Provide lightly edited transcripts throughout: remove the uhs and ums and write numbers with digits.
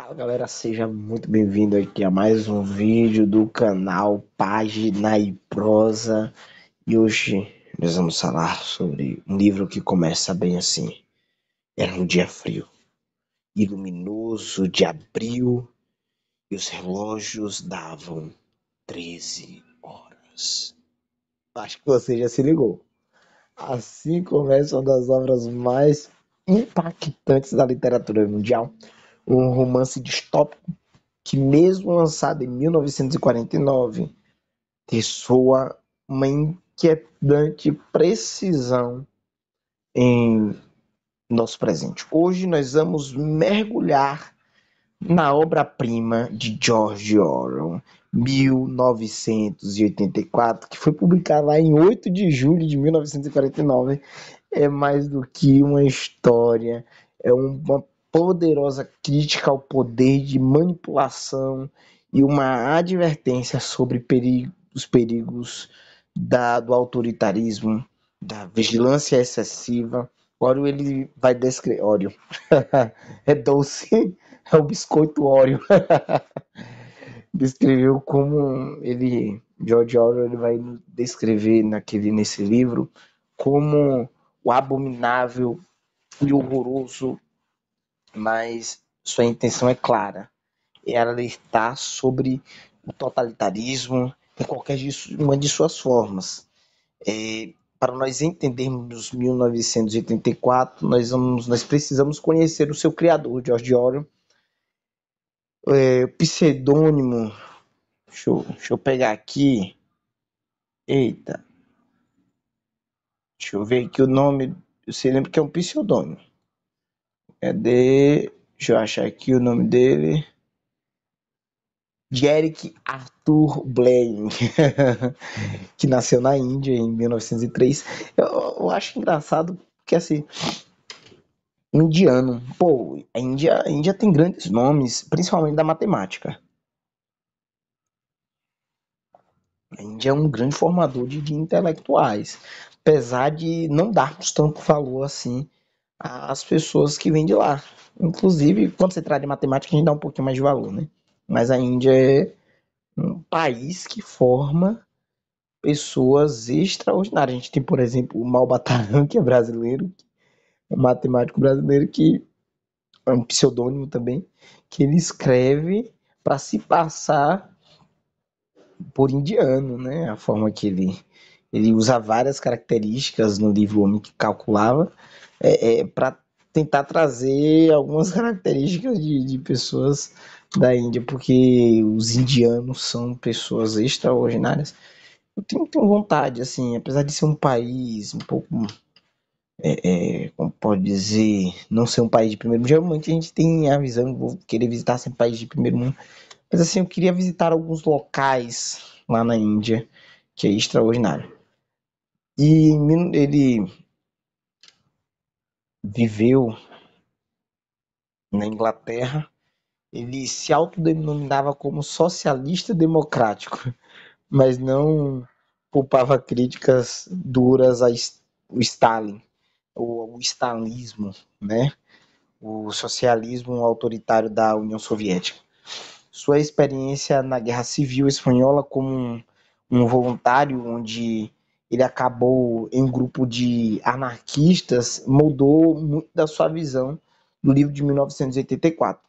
Fala galera, seja muito bem-vindo aqui a mais um vídeo do canal Página e Prosa. E hoje nós vamos falar sobre um livro que começa bem assim. Era um dia frio e luminoso de abril e os relógios davam 13 horas. Acho que você já se ligou. Assim começa uma das obras mais impactantes da literatura mundial, um romance distópico que, mesmo lançado em 1949, ressoa uma inquietante precisão em nosso presente. Hoje nós vamos mergulhar na obra-prima de George Orwell, 1984, que foi publicada lá em 8 de julho de 1949. É mais do que uma história, é uma poderosa crítica ao poder de manipulação e uma advertência sobre os perigos do autoritarismo, da vigilância excessiva. Oreo ele vai descrever. Oreo. É doce, é o biscoito Oreo. Descreveu como ele, George Orwell, ele vai descrever nesse livro como o abominável e horroroso, mas sua intenção é clara. Ela alertar sobre o totalitarismo em qualquer uma de suas formas. Para nós entendermos 1984, nós precisamos conhecer o seu criador, George Orwell. O pseudônimo, deixa eu pegar aqui. Eita, deixa eu ver aqui o nome. Você lembra que é um pseudônimo? Deixa eu achar aqui o nome dele. Derek Arthur Blaine, que nasceu na Índia em 1903. Eu acho engraçado porque, assim, indiano, pô, a Índia tem grandes nomes, principalmente da matemática. A Índia é um grande formador de intelectuais, apesar de não darmos tanto valor assim às pessoas que vêm de lá. Inclusive, quando se trata de matemática, a gente dá um pouquinho mais de valor, né? Mas a Índia é um país que forma pessoas extraordinárias. A gente tem, por exemplo, o Malbataan, que é brasileiro, um matemático brasileiro que é um pseudônimo também, que ele escreve para se passar por indiano, né? A forma que ele usa várias características no livro Homem que Calculava para tentar trazer algumas características de pessoas da Índia, porque os indianos são pessoas extraordinárias. Eu tenho vontade, assim, apesar de ser um país um pouco, como pode dizer, não ser um país de primeiro mundo. Geralmente a gente tem a visão de vou querer visitar sempre país de primeiro mundo, mas assim, eu queria visitar alguns locais lá na Índia, que é extraordinário. E ele viveu na Inglaterra, ele se autodenominava como socialista democrático, mas não poupava críticas duras ao Stalin, o stalinismo, né? O socialismo autoritário da União Soviética. Sua experiência na Guerra Civil Espanhola como um voluntário, onde ele acabou em um grupo de anarquistas, mudou muito da sua visão do livro de 1984.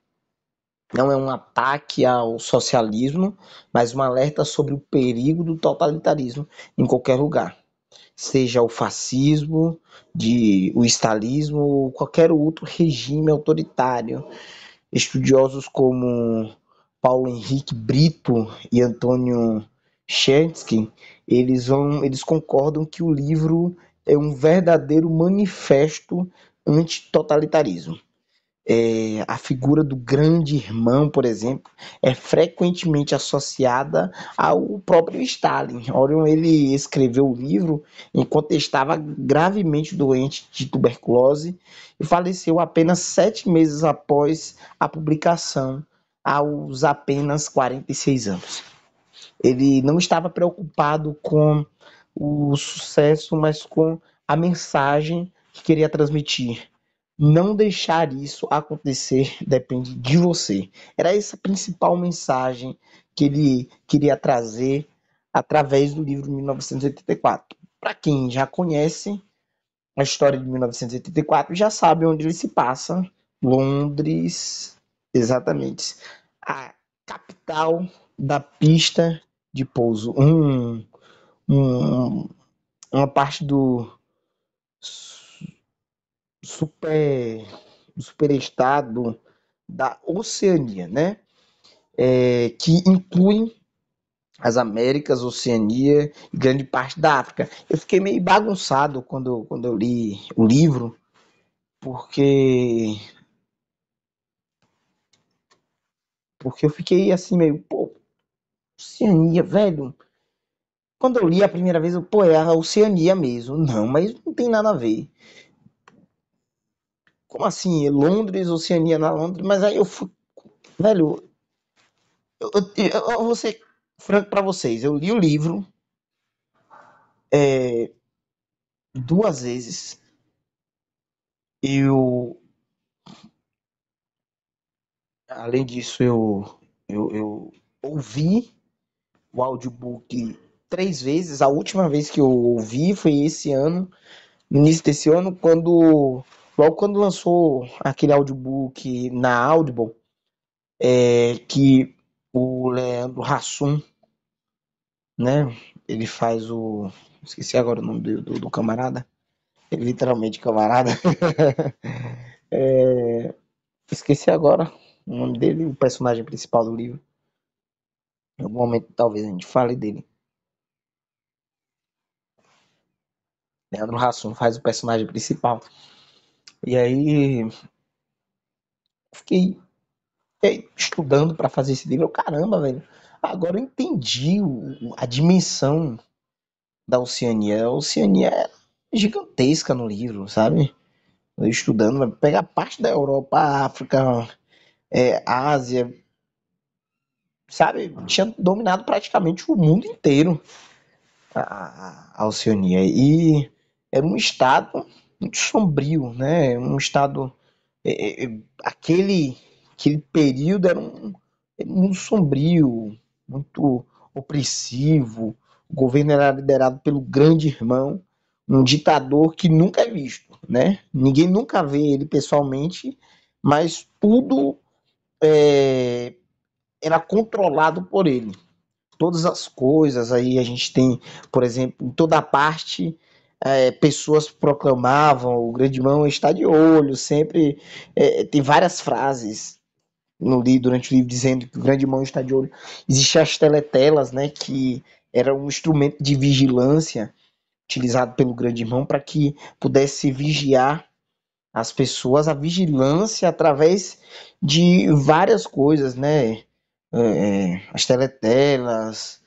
Não é um ataque ao socialismo, mas um alerta sobre o perigo do totalitarismo em qualquer lugar, seja o fascismo, o stalinismo ou qualquer outro regime autoritário. Estudiosos como Paulo Henrique Brito e Antônio Chomsky, eles concordam que o livro é um verdadeiro manifesto antitotalitarismo. A figura do grande irmão, por exemplo, é frequentemente associada ao próprio Stalin. Orion ele escreveu o livro enquanto estava gravemente doente de tuberculose e faleceu apenas 7 meses após a publicação, aos apenas 46 anos. Ele não estava preocupado com o sucesso, mas com a mensagem que queria transmitir. Não deixar isso acontecer depende de você. Era essa a principal mensagem que ele queria trazer através do livro 1984. Para quem já conhece a história de 1984, já sabe onde ele se passa. Londres, exatamente. A capital da pista de pouso. Um, uma parte do super, super estado da Oceania, né? Que inclui as Américas, Oceania e grande parte da África. Eu fiquei meio bagunçado quando eu li o livro, porque eu fiquei assim meio, pô, Oceania, velho. Quando eu li a primeira vez, pô, é a Oceania mesmo. Não, mas não tem nada a ver. Como assim? Londres, Oceania na Londres? Mas aí eu fui, velho, eu vou ser franco pra vocês. Eu li o livro duas vezes. Eu, além disso, eu ouvi o audiobook três vezes. A última vez que eu ouvi foi esse ano, no início desse ano, logo quando lançou aquele audiobook na Audible, que o Leandro Hassum, né? Ele faz o. Esqueci agora o nome do camarada. Ele, literalmente camarada. Esqueci agora o nome dele, o personagem principal do livro. Em algum momento talvez a gente fale dele. Leandro Hassum faz o personagem principal. E aí fiquei estudando para fazer esse livro. Caramba, velho. Agora eu entendi a dimensão da Oceania. A Oceania é gigantesca no livro, sabe? Eu estudando, vai pegar parte da Europa, África, Ásia, sabe? Tinha dominado praticamente o mundo inteiro a Oceania. E era um estado muito sombrio, né? Um estado. Aquele período era muito sombrio, muito opressivo. O governo era liderado pelo grande irmão, um ditador que nunca é visto, né? Ninguém nunca vê ele pessoalmente, mas tudo era controlado por ele. Todas as coisas aí a gente tem, por exemplo, em toda parte pessoas proclamavam o grande irmão está de olho, sempre tem várias frases durante o livro dizendo que o grande irmão está de olho. Existem as teletelas, né, que era um instrumento de vigilância utilizado pelo grande irmão para que pudesse vigiar as pessoas, a vigilância através de várias coisas, né? As teletelas,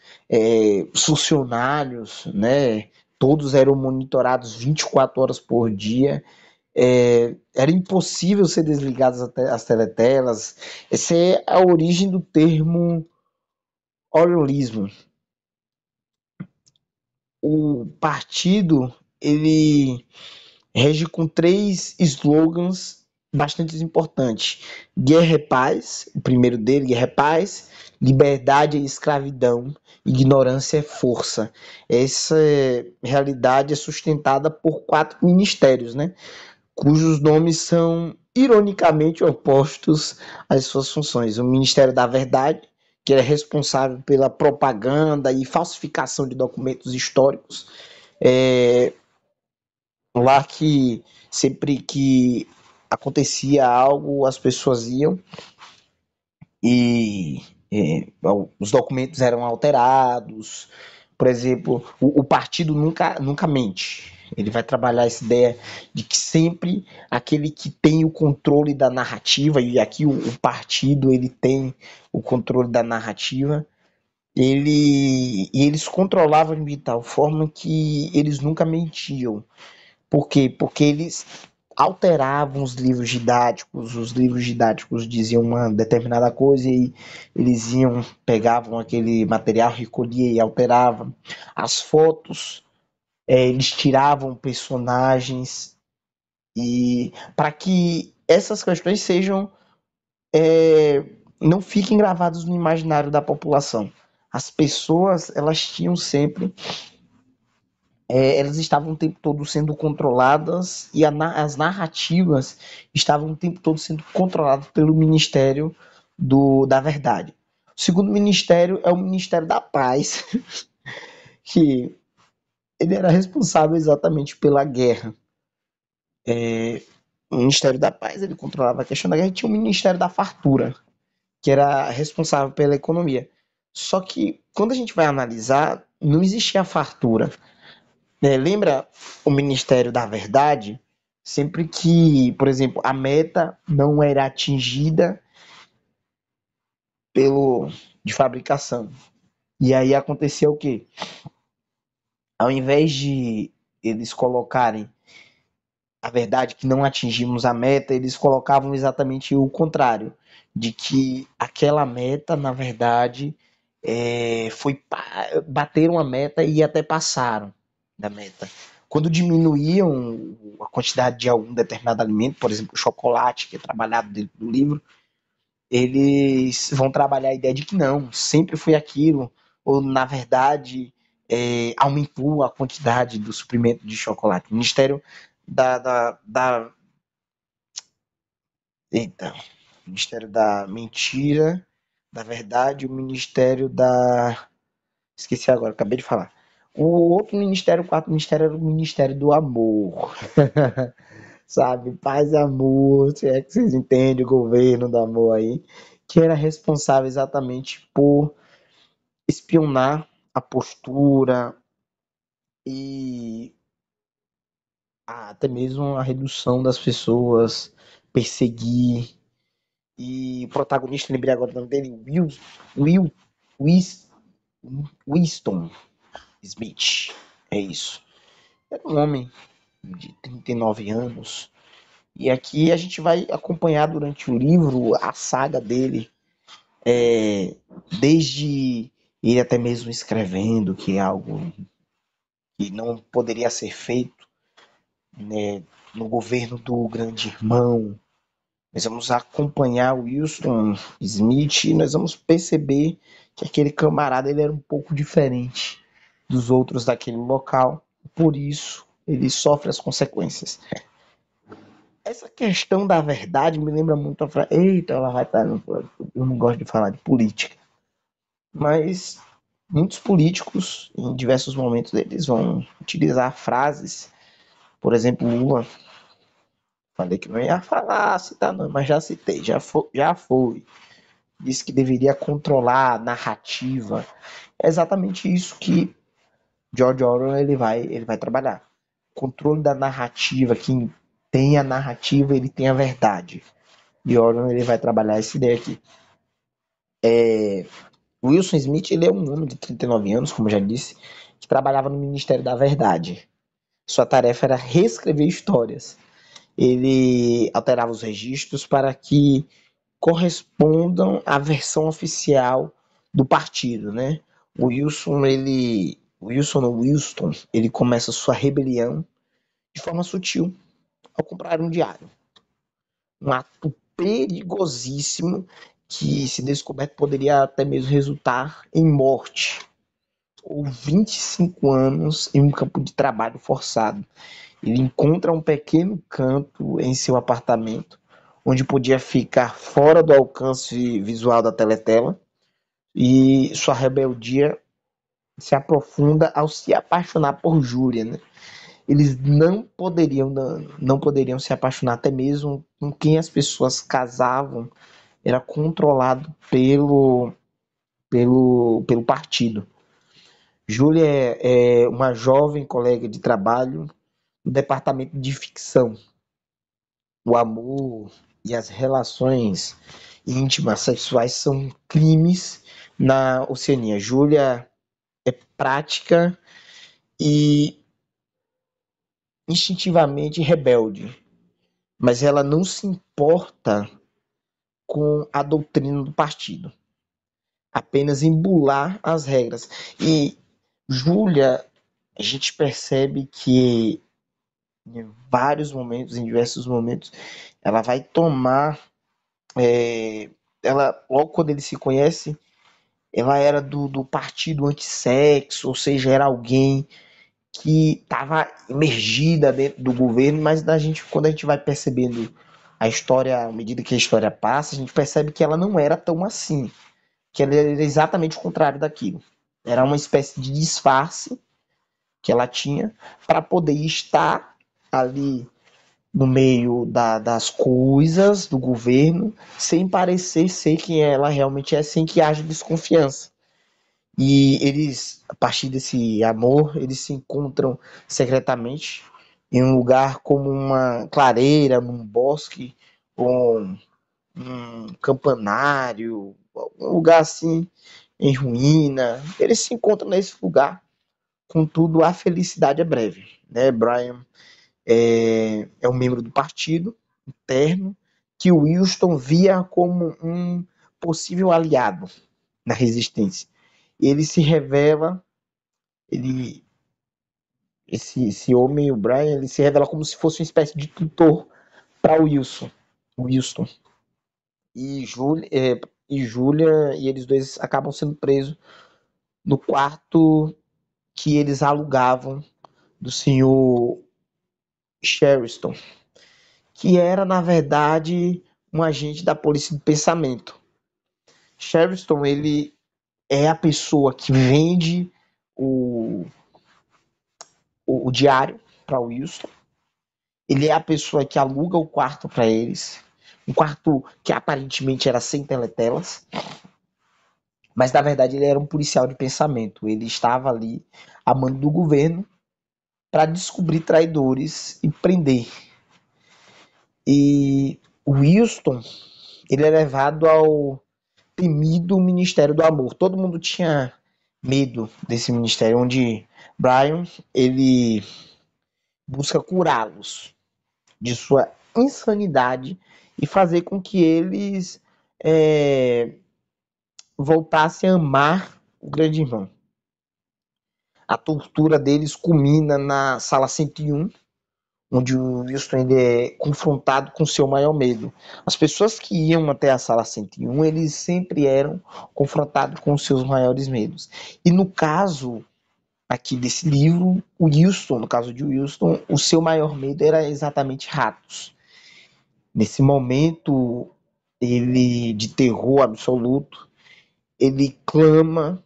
os funcionários, né? Todos eram monitorados 24 horas por dia. Era impossível ser desligadas as teletelas. Essa é a origem do termo oriolismo. O partido ele rege com três slogans bastante importantes: guerra é paz, o primeiro dele, guerra é paz, liberdade é escravidão, ignorância é força. Essa realidade é sustentada por quatro ministérios, né? Cujos nomes são ironicamente opostos às suas funções. O Ministério da Verdade, que é responsável pela propaganda e falsificação de documentos históricos, é, lá que sempre que acontecia algo, as pessoas iam e os documentos eram alterados. Por exemplo, o partido nunca mente. Ele vai trabalhar essa ideia de que sempre aquele que tem o controle da narrativa, e aqui o partido ele tem o controle da narrativa, eles controlavam de tal forma que eles nunca mentiam. Por quê? Porque eles alteravam os livros didáticos diziam uma determinada coisa e eles pegavam aquele material, recolhiam e alteravam. As fotos, eles tiravam personagens E para que essas questões sejam não fiquem gravadas no imaginário da população. As pessoas, elas tinham sempre, elas estavam o tempo todo sendo controladas e as narrativas estavam o tempo todo sendo controladas pelo Ministério da Verdade. O segundo ministério é o Ministério da Paz, que ele era responsável exatamente pela guerra. O Ministério da Paz, ele controlava a questão da guerra, e tinha o Ministério da Fartura, que era responsável pela economia. Só que quando a gente vai analisar, não existia fartura. Lembra o Ministério da Verdade? Sempre que, por exemplo, a meta não era atingida pelo de fabricação. E aí acontecia o quê? Ao invés de eles colocarem a verdade que não atingimos a meta, eles colocavam exatamente o contrário, de que aquela meta, na verdade, bateram a meta e até passaram da meta. Quando diminuíam a quantidade de algum determinado alimento, por exemplo, o chocolate, que é trabalhado dentro do livro, eles vão trabalhar a ideia de que não, sempre foi aquilo, ou na verdade aumentou a quantidade do suprimento de chocolate. O Ministério da eita, Ministério da Mentira, da Verdade, o Ministério da esqueci agora, acabei de falar. O outro ministério, o quarto ministério, era o Ministério do Amor. Sabe? Paz e amor, se é que vocês entendem o governo do amor aí, que era responsável exatamente por espionar a postura e até mesmo a redução das pessoas, perseguir. E o protagonista, lembrei agora o nome dele, Will, Wis- Winston Smith. É isso. Era um homem de 39 anos. E aqui a gente vai acompanhar durante o livro a saga dele, desde ele até mesmo escrevendo, que é algo que não poderia ser feito, né, no governo do grande irmão. Nós vamos acompanhar o Wilson Smith e nós vamos perceber que aquele camarada ele era um pouco diferente dos outros daquele local, por isso ele sofre as consequências. Essa questão da verdade me lembra muito a frase. Eita, ela vai estar. Eu não gosto de falar de política, mas muitos políticos, em diversos momentos, eles vão utilizar frases. Por exemplo, Lula, falei que não ia falar, citar não, mas já citei, já foi. Disse que deveria controlar a narrativa. É exatamente isso que George Orwell ele vai trabalhar. Controle da narrativa, quem tem a narrativa, ele tem a verdade. E Orwell ele vai trabalhar essa ideia aqui. Wilson Smith ele é um homem de 39 anos, como eu já disse, que trabalhava no Ministério da Verdade. Sua tarefa era reescrever histórias. Ele alterava os registros para que correspondam à versão oficial do partido, né? Winston, ele começa sua rebelião de forma sutil ao comprar um diário. Um ato perigosíssimo que, se descoberto, poderia até mesmo resultar em morte ou 25 anos em um campo de trabalho forçado. Ele encontra um pequeno canto em seu apartamento, onde podia ficar fora do alcance visual da teletela, e sua rebeldia se aprofunda ao se apaixonar por Júlia, né? Eles não poderiam se apaixonar, até mesmo com quem as pessoas casavam era controlado pelo partido. Júlia é uma jovem colega de trabalho no departamento de ficção. O amor e as relações íntimas sexuais são crimes na Oceania. Júlia é prática e instintivamente rebelde, mas ela não se importa com a doutrina do partido, apenas em bular as regras. E Júlia, a gente percebe que em vários momentos, em diversos momentos, ela vai tomar. Ela, logo quando ele se conhece, ela era do partido antissexo, ou seja, era alguém que estava imergida dentro do governo, mas quando a gente vai percebendo a história, à medida que a história passa, a gente percebe que ela não era tão assim, que ela era exatamente o contrário daquilo. Era uma espécie de disfarce que ela tinha para poder estar ali no meio das coisas do governo, sem parecer ser quem ela realmente é, sem que haja desconfiança. E eles, a partir desse amor, eles se encontram secretamente em um lugar como uma clareira, num bosque, ou um campanário, um lugar assim em ruína. Eles se encontram nesse lugar, contudo a felicidade é breve, né? Brian é um membro do partido interno que o Wilson via como um possível aliado na resistência. Ele se revela, ele, esse homem, o Brian, ele se revela como se fosse uma espécie de tutor para o Wilson. E Julia, e eles dois acabam sendo presos no quarto que eles alugavam do senhor Sherriston, que era, na verdade, um agente da polícia do pensamento. Sherriston, ele é a pessoa que vende o, o diário para Wilson. Ele é a pessoa que aluga o quarto para eles. Um quarto que aparentemente era sem teletelas. Mas, na verdade, ele era um policial de pensamento. Ele estava ali a mando do governo para descobrir traidores e prender. E o Wilson, ele é levado ao temido Ministério do Amor. Todo mundo tinha medo desse ministério, onde Brian, ele busca curá-los de sua insanidade e fazer com que eles voltassem a amar o grande irmão. A tortura deles culmina na sala 101, onde o Wilson ele é confrontado com seu maior medo. As pessoas que iam até a sala 101, eles sempre eram confrontados com os seus maiores medos. E no caso aqui desse livro, o Wilson, no caso de Wilson, o seu maior medo era exatamente ratos. Nesse momento ele de terror absoluto, ele clama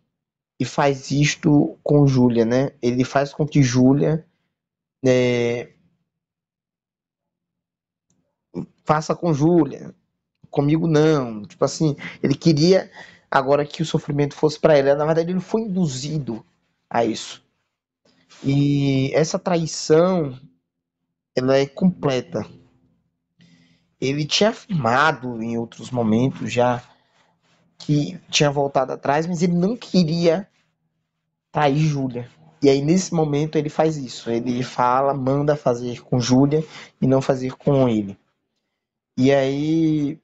e faz isto com Júlia, né? Ele faz com que Júlia faça com Júlia, comigo não. Tipo assim, ele queria agora que o sofrimento fosse para ele. Na verdade, ele foi induzido a isso. E essa traição, ela é completa. Ele tinha afirmado em outros momentos já que tinha voltado atrás, mas ele não queria trair Júlia. E aí, nesse momento, ele faz isso. Ele fala, manda fazer com Júlia e não fazer com ele. E aí,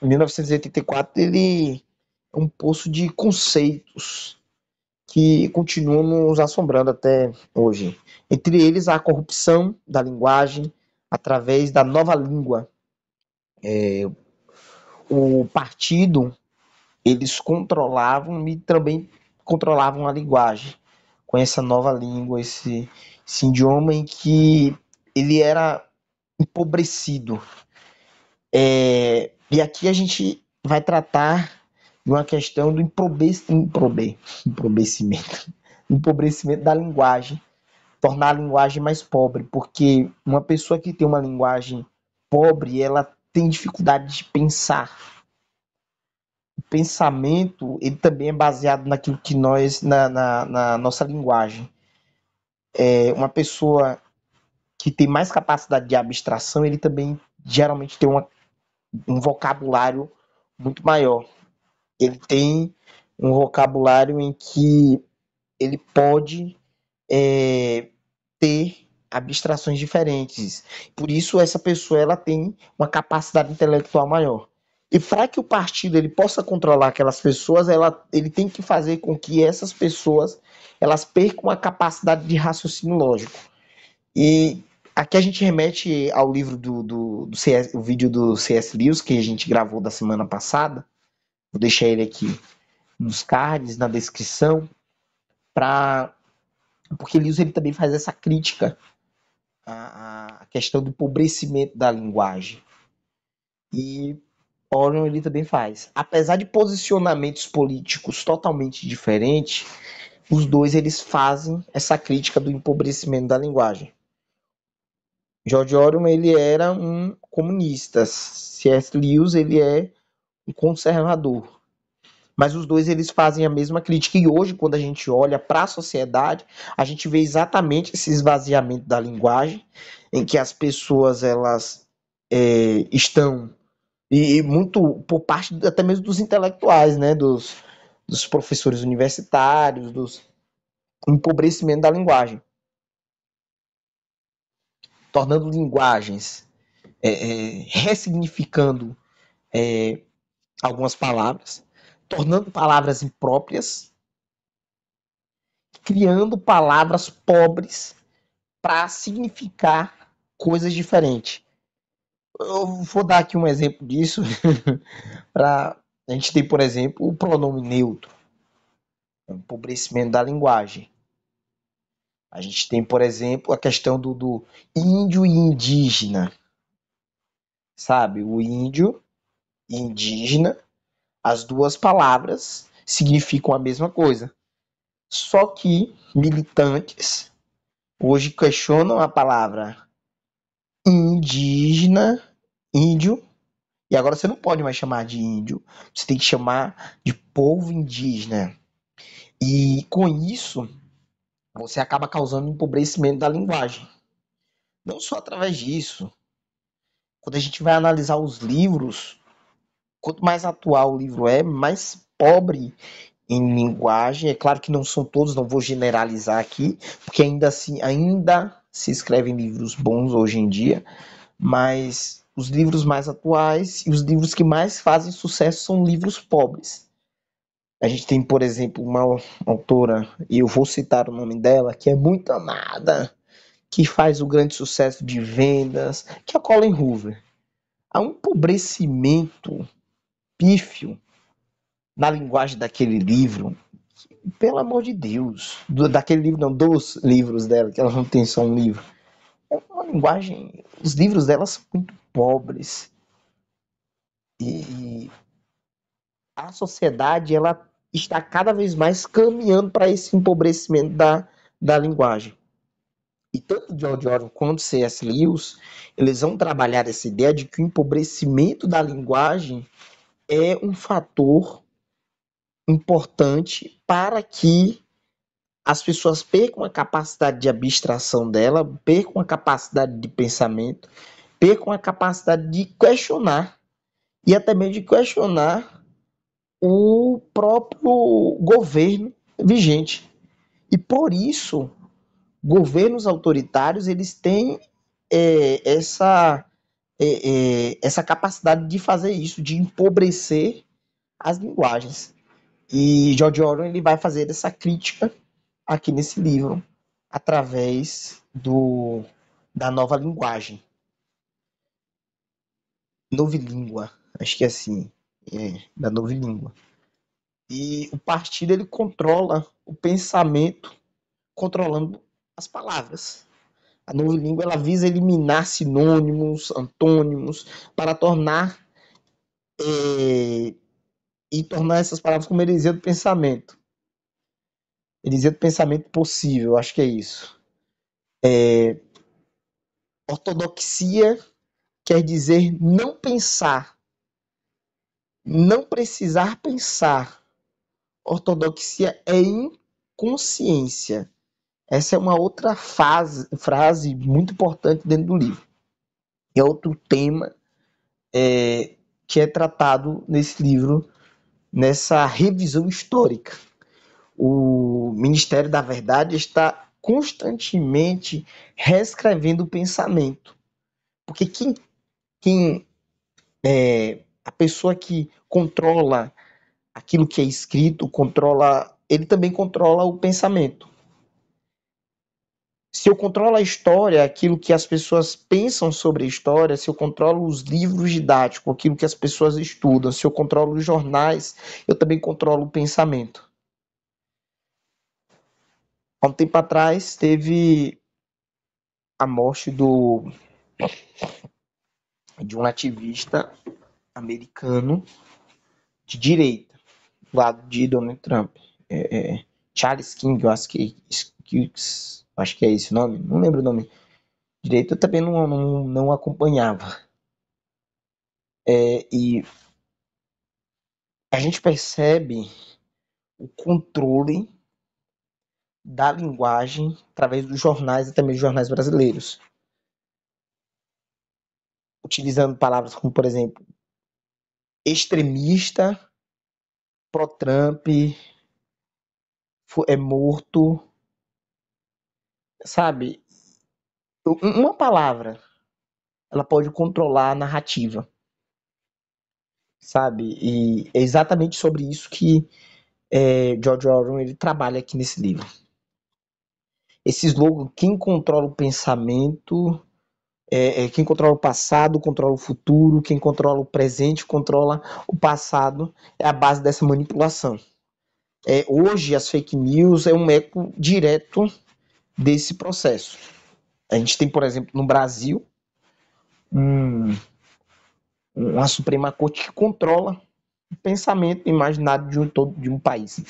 em 1984, ele é um poço de conceitos que continuam nos assombrando até hoje. Entre eles, a corrupção da linguagem através da nova língua. O partido, eles controlavam e também controlavam a linguagem com essa nova língua, esse idioma em que ele era empobrecido. E aqui a gente vai tratar de uma questão do empobrecimento da linguagem, tornar a linguagem mais pobre, porque uma pessoa que tem uma linguagem pobre, ela tem dificuldade de pensar. O pensamento, ele também é baseado naquilo que na nossa linguagem. Uma pessoa que tem mais capacidade de abstração, ele também geralmente tem um vocabulário muito maior. Ele tem um vocabulário em que ele pode ter abstrações diferentes. Por isso, essa pessoa ela tem uma capacidade intelectual maior. E para que o partido ele possa controlar aquelas pessoas, ele tem que fazer com que essas pessoas elas percam a capacidade de raciocínio lógico. E Aqui a gente remete ao livro do CS, o vídeo do C.S. Lewis que a gente gravou da semana passada. Vou deixar ele aqui nos cards, na descrição, para porque Lewis ele também faz essa crítica à questão do empobrecimento da linguagem. E Orion ele também faz. Apesar de posicionamentos políticos totalmente diferentes, os dois eles fazem essa crítica do empobrecimento da linguagem. George Orwell ele era um comunista, C.S. Lewis ele é um conservador. Mas os dois eles fazem a mesma crítica. E hoje, quando a gente olha para a sociedade, a gente vê exatamente esse esvaziamento da linguagem, em que as pessoas elas estão e muito por parte até mesmo dos intelectuais, né, dos professores universitários, dos empobrecimento da linguagem, tornando linguagens, ressignificando algumas palavras, tornando palavras impróprias, criando palavras pobres para significar coisas diferentes. Eu vou dar aqui um exemplo disso. A gente tem, por exemplo, o pronome neutro, o empobrecimento da linguagem. A gente tem, por exemplo, a questão do índio e indígena, sabe? O índio e indígena, as duas palavras significam a mesma coisa. Só que militantes hoje questionam a palavra indígena, índio, e agora você não pode mais chamar de índio, você tem que chamar de povo indígena. E com isso, você acaba causando um empobrecimento da linguagem. Não só através disso, quando a gente vai analisar os livros, quanto mais atual o livro é, mais pobre em linguagem. É claro que não são todos, não vou generalizar aqui, porque ainda assim, ainda se escrevem livros bons hoje em dia, mas os livros mais atuais e os livros que mais fazem sucesso são livros pobres. A gente tem, por exemplo, uma autora, e eu vou citar o nome dela, que é muito amada, que faz o grande sucesso de vendas, que é a Colleen Hoover. Há um empobrecimento pífio na linguagem daquele livro, pelo amor de Deus, daquele livro não, dos livros dela, que ela não tem só um livro. É uma linguagem, os livros dela são muito pobres e a sociedade ela está cada vez mais caminhando para esse empobrecimento da linguagem. E tanto George Orwell quanto C.S. Lewis, eles vão trabalhar essa ideia de que o empobrecimento da linguagem é um fator importante para que as pessoas percam a capacidade de abstração dela, percam a capacidade de pensamento, percam a capacidade de questionar e até mesmo de questionar o próprio governo vigente. E por isso, governos autoritários eles têm essa capacidade de fazer isso, de empobrecer as linguagens. E George Orwell ele vai fazer essa crítica aqui nesse livro através da nova linguagem, novilíngua, acho que é assim, da novilíngua. E o partido ele controla o pensamento, controlando as palavras. A novilíngua ela visa eliminar sinônimos, antônimos, para tornar e tornar essas palavras como heresia do pensamento. Heresia do pensamento possível, acho que é isso. Ortodoxia quer dizer não pensar, não precisar pensar. Ortodoxia é inconsciência. Essa é uma outra frase muito importante dentro do livro. É outro tema que é tratado nesse livro, nessa revisão histórica. O Ministério da Verdade está constantemente reescrevendo o pensamento. Porque quem a pessoa que controla aquilo que é escrito, ele também controla o pensamento. Se eu controlo a história, aquilo que as pessoas pensam sobre a história, se eu controlo os livros didáticos, aquilo que as pessoas estudam, se eu controlo os jornais, eu também controlo o pensamento. Há um tempo atrás teve a morte de um ativista americano de direita, do lado de Donald Trump. Charles King, eu acho que é esse o nome, não lembro o nome direito, eu também não acompanhava. E a gente percebe o controle da linguagem através dos jornais e também dos jornais brasileiros, utilizando palavras como, por exemplo, extremista, pró-Trump, é morto, sabe? Uma palavra, ela pode controlar a narrativa, sabe? E é exatamente sobre isso que George Orwell ele trabalha aqui nesse livro. Esse slogan, quem controla o pensamento, quem controla o passado, controla o futuro, quem controla o presente, controla o passado, é a base dessa manipulação. Hoje, as fake news é um eco direto desse processo. A gente tem, por exemplo, no Brasil, uma Suprema Corte que controla o pensamento imaginário de um país.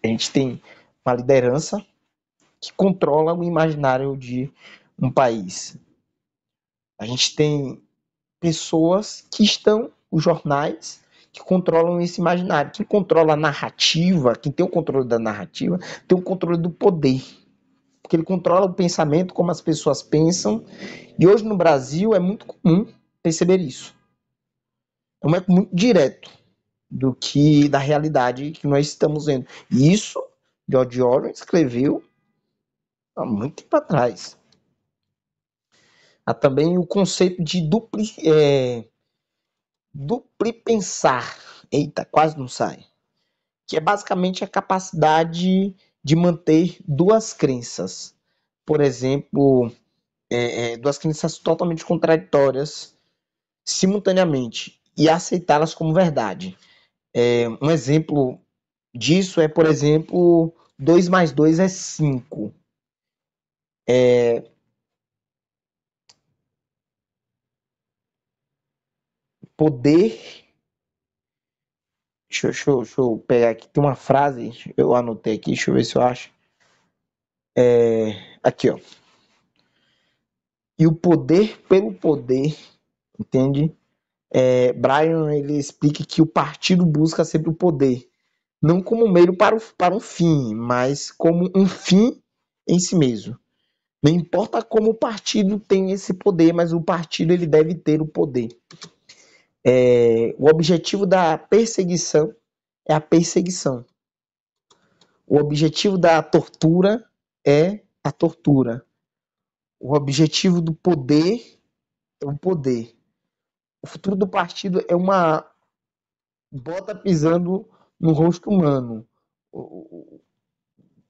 A gente tem uma liderança que controla o imaginário de um país. A gente tem pessoas que estão, os jornais, que controlam esse imaginário. Quem controla a narrativa, quem tem o controle da narrativa, tem o controle do poder. Porque ele controla o pensamento, como as pessoas pensam. E hoje no Brasil é muito comum perceber isso. É um eco muito direto da realidade que nós estamos vendo. E isso, George Orwell escreveu há muito tempo atrás. Há também o conceito de duplipensar. Eita, quase não sai. Que é basicamente a capacidade de manter duas crenças. Por exemplo, duas crenças totalmente contraditórias simultaneamente e aceitá-las como verdade. Um exemplo disso é, por exemplo, 2 mais 2 é 5. Poder. Deixa eu pegar aqui. Tem uma frase, eu anotei aqui, deixa eu ver se eu acho. Aqui, ó. E o poder pelo poder, entende? Brian ele explica que o partido busca sempre o poder, não como um meio para um fim, mas como um fim em si mesmo. Não importa como o partido tem esse poder, mas o partido ele deve ter o poder. O objetivo da perseguição é a perseguição. O objetivo da tortura é a tortura. O objetivo do poder é o poder. O futuro do partido é uma bota pisando no rosto humano. O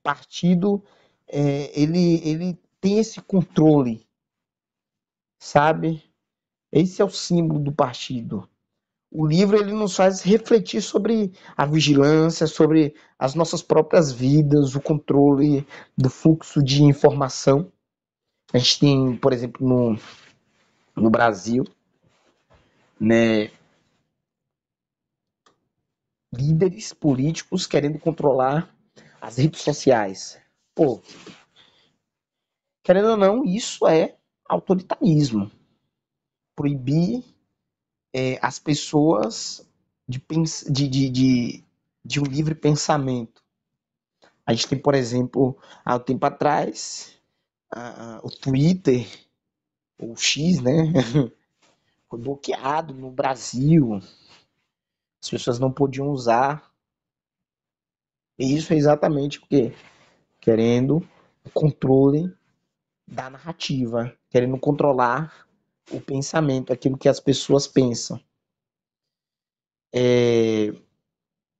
partido ele tem esse controle, sabe? Esse é o símbolo do partido. O livro ele nos faz refletir sobre a vigilância, sobre as nossas próprias vidas, o controle do fluxo de informação. A gente tem, por exemplo, no Brasil, né, líderes políticos querendo controlar as redes sociais. Pô, querendo ou não, isso é autoritarismo. Proibir as pessoas de um livre pensamento. A gente tem, por exemplo, há um tempo atrás, o Twitter, ou X, né? Foi bloqueado no Brasil. As pessoas não podiam usar. E isso é exatamente porque querendo o controle da narrativa, querendo controlar o pensamento, aquilo que as pessoas pensam.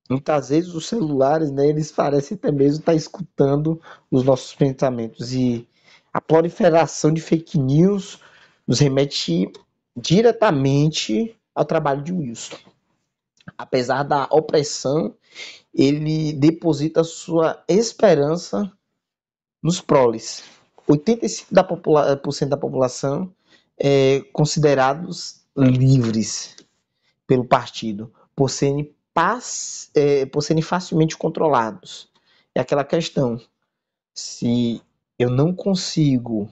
Muitas vezes os celulares, né, eles parecem até mesmo estar escutando os nossos pensamentos. E A proliferação de fake news nos remete diretamente ao trabalho de Wilson. Apesar da opressão, ele deposita sua esperança nos proles. 85% da população é considerados livres pelo partido, por serem facilmente controlados. É aquela questão, se eu não consigo,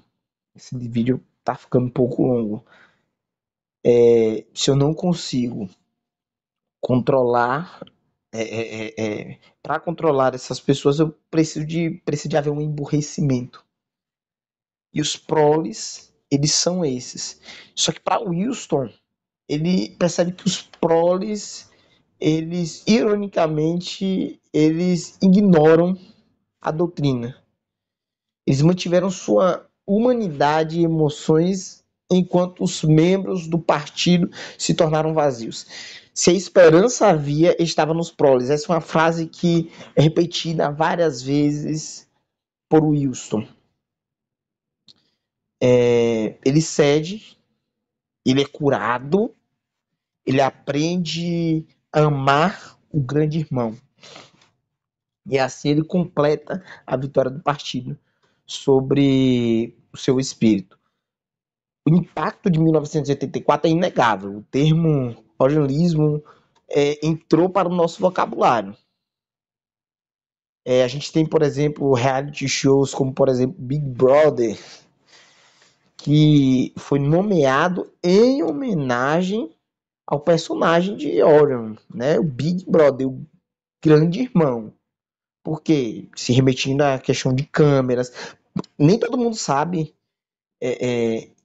esse vídeo tá ficando um pouco longo, se eu não consigo controlar, para controlar essas pessoas, eu preciso de haver um emburrecimento. E os proles, eles são esses. Só que para Wilson, ele percebe que os proles, eles, ironicamente, eles ignoram a doutrina. Eles mantiveram sua humanidade e emoções enquanto os membros do partido se tornaram vazios. Se a esperança havia, estava nos proles. Essa é uma frase que é repetida várias vezes por Wilson. Ele cede, ele é curado, ele aprende a amar o grande irmão. E assim ele completa a vitória do partido sobre o seu espírito. O impacto de 1984 é inegável. O termo jornalismo entrou para o nosso vocabulário. A gente tem, por exemplo, reality shows como, por exemplo, Big Brother, que foi nomeado em homenagem ao personagem de Orion, né? O Big Brother, o grande irmão. Por quê? Se remetindo à questão de câmeras. Nem todo mundo sabe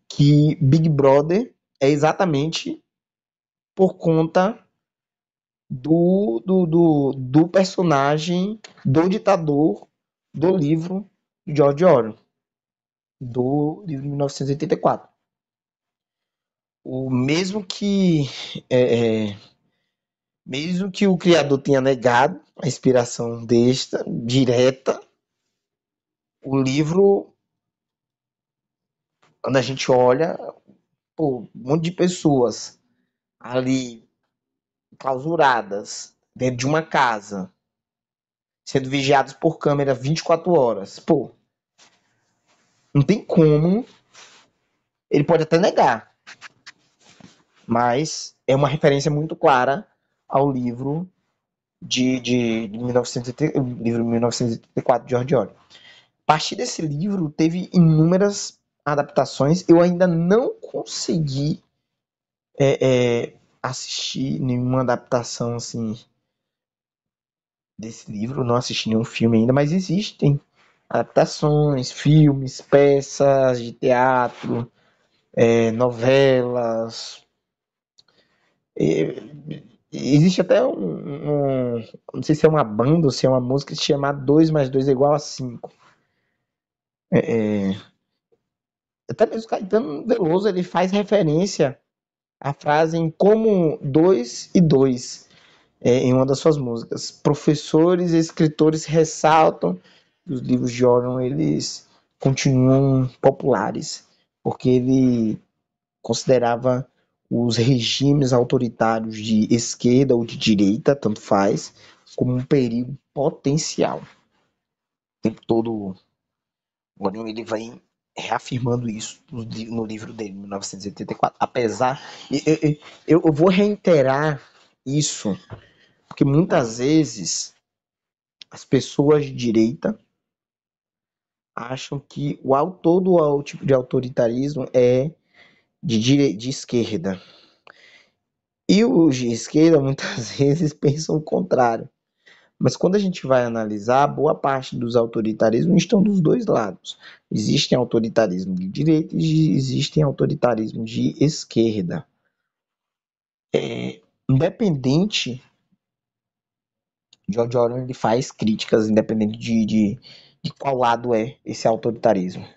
que Big Brother é exatamente por conta do personagem, do ditador do livro de George Orwell, do livro de 1984. O mesmo que o criador tenha negado a inspiração desta direta, o livro, quando a gente olha, pô, um monte de pessoas ali clausuradas dentro de uma casa, sendo vigiados por câmera 24 horas. Pô, não tem como. Ele pode até negar, mas é uma referência muito clara ao livro de 1980, livro de 1984 de George Orwell. A partir desse livro, teve inúmeras adaptações. Eu ainda não consegui assistir nenhuma adaptação assim desse livro, não assisti nenhum filme ainda, mas existem adaptações, filmes, peças de teatro, novelas. Existe até não sei se é uma banda ou se é uma música que se chama 2 mais 2 é igual a 5. Até mesmo Caetano Veloso ele faz referência à frase em como 2 e 2 em uma das suas músicas. Professores e escritores ressaltam que os livros de Orwell eles continuam populares, porque ele considerava os regimes autoritários de esquerda ou de direita, tanto faz, como um perigo potencial. O tempo todo o Orwell ele vai reafirmando isso no livro dele, 1984. Apesar, eu vou reiterar isso, porque muitas vezes as pessoas de direita acham que todo o tipo de autoritarismo é de esquerda. E os de esquerda muitas vezes pensam o contrário. Mas quando a gente vai analisar, boa parte dos autoritarismos estão dos dois lados. Existem autoritarismo de direita e existem autoritarismo de esquerda. Independente, George Orwell ele faz críticas, independente de qual lado é esse autoritarismo.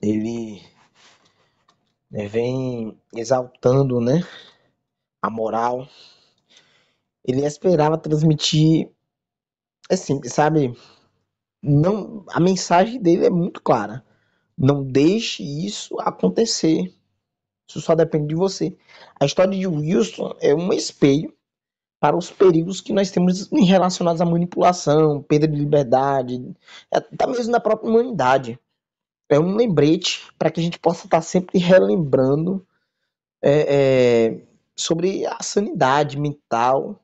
Ele vem exaltando, né, a moral Ele esperava transmitir, assim, sabe? Não, a mensagem dele é muito clara. Não deixe isso acontecer. Isso só depende de você. A história de Wilson é um espelho para os perigos que nós temos relacionados à manipulação, perda de liberdade, até mesmo na própria humanidade. É um lembrete para que a gente possa estar sempre relembrando sobre a sanidade mental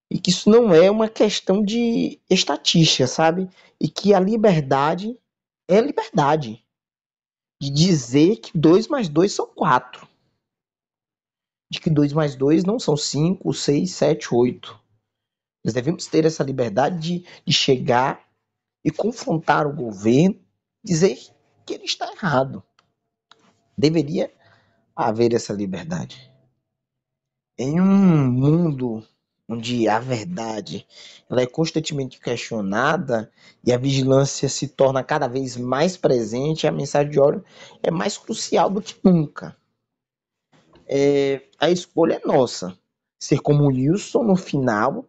e que isso não é uma questão de estatística, sabe? E que a liberdade é liberdade de dizer que 2 mais 2 são 4, de que 2 mais 2 não são 5, 6, 7, 8. Nós devemos ter essa liberdade de chegar e confrontar o governo, dizer que ele está errado. Deveria haver essa liberdade. Em um mundo onde a verdade ela é constantemente questionada e a vigilância se torna cada vez mais presente, a mensagem de ódio é mais crucial do que nunca. A escolha é nossa. Ser como o Wilson no final,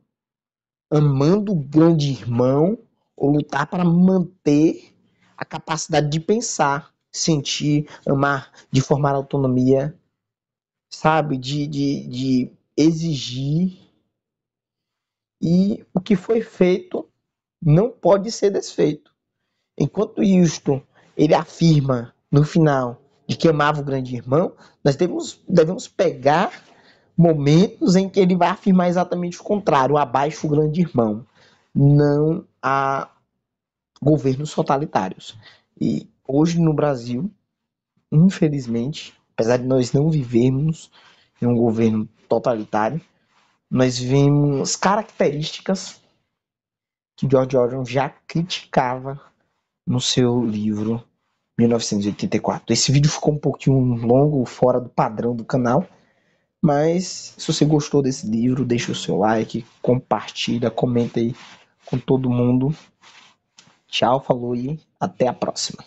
amando o grande irmão, ou lutar para manter a capacidade de pensar, sentir, amar, de formar autonomia, sabe? De exigir. E o que foi feito não pode ser desfeito. Enquanto isto ele afirma no final de que amava o grande irmão, nós devemos pegar momentos em que ele vai afirmar exatamente o contrário, abaixo o grande irmão. Não há governos totalitários. E hoje no Brasil, infelizmente, apesar de nós não vivermos em um governo totalitário, nós vemos características que George Orwell já criticava no seu livro 1984. Esse vídeo ficou um pouquinho longo, fora do padrão do canal, mas se você gostou desse livro, deixa o seu like, compartilha, comenta aí com todo mundo. Tchau, falou e até a próxima.